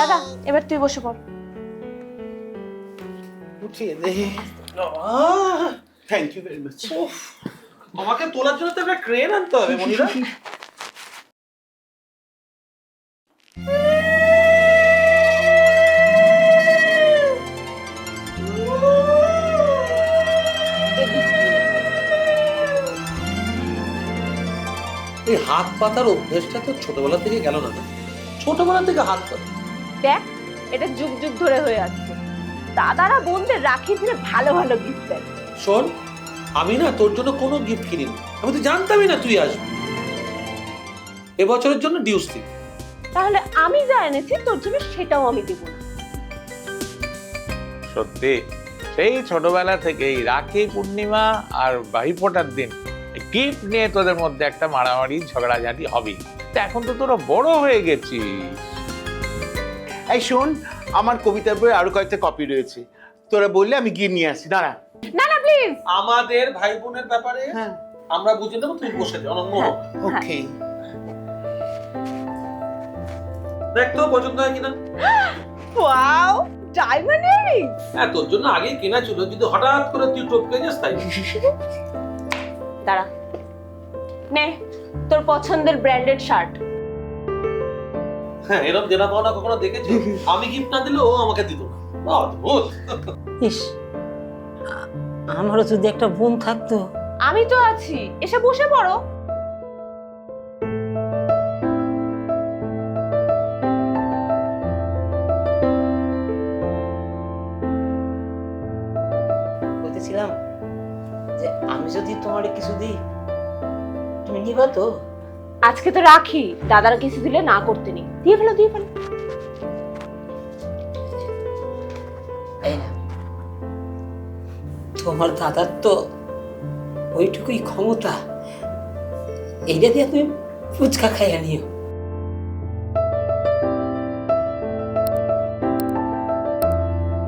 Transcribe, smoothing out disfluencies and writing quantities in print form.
দাদা এবার তুই বসে পড়। উঠিয়ে দে। Thank you very much. আমাকে তোলার জন্য তো একটা ক্রেন আনতে হবে মনিরা। এই হাত পাতার অভ্যেসটা তো ছোটবেলা থেকে গেল না। ছোটবেলা থেকে হাত পাতা দেখ এটা যুগ যুগ ধরে হয়ে আসছে। দাদারা বোনদের রাখির দিনে ভালো ভালো গিফট দেয়। শোন, আমি না তোর জন্য কোনো গিফট কিনিনি। আমি তো জানতামই না তুই আসবি। এবছরের জন্য ডিউস দিই। তাহলে আমি যা এনেছি তোর জন্য সেটাও আমি দেব না। সত্যি সেই ছোটবেলা থেকেই রাখি পূর্ণিমা আর ভাইফোঁটার দিন গিফট নিয়ে তোদের মধ্যে একটা মারামারি ঝগড়াঝাটি হবেই। তা এখন তো তোরা বড় হয়ে গেছিস। এই শোন, আমার কবিতার বই আরো কয়েকটা কপি রয়েছে, তোরা বললে আমি গিয়ে নিয়ে আসি। দাঁড়া। না না প্লিজ। আমাদের ভাই বোনের ব্যাপারে আমরা বুঝে নেবো, তুই বসে যা। অনন্য ওকে। দেখ তো পছন্দ হয় কিনা। Wow, diamond earring. হ্যাঁ, তোর জন্য আগেই কেনা ছিল, যদি হঠাৎ করে তুই টপকে যাস তাই। দাঁড়া, নে তোর পছন্দের ব্র্যান্ডেড শার্ট। হ্যাঁ, এরকম দেনা পাওনা কখনো দেখেছি? আমি গিফট না দিলে ও আমাকে দিত না। অদ্ভুত। ইস, আমারও যদি একটা বোন থাকতো। আমি তো আছি, এসে বসে পড়ো। বলতেছিলাম যে আমি যদি তোমার কিছু দিই তুমি নিবা তো? আজকে তো রাখি, দাদারা কিছু দিলে না করতে নেই। দিয়ে ফেলো দিয়ে ফেলো। এই না, তোমার দাদার তো ওইটুকুই ক্ষমতা, এইটা দিয়ে তুমি ফুচকা খাইয়া নিও।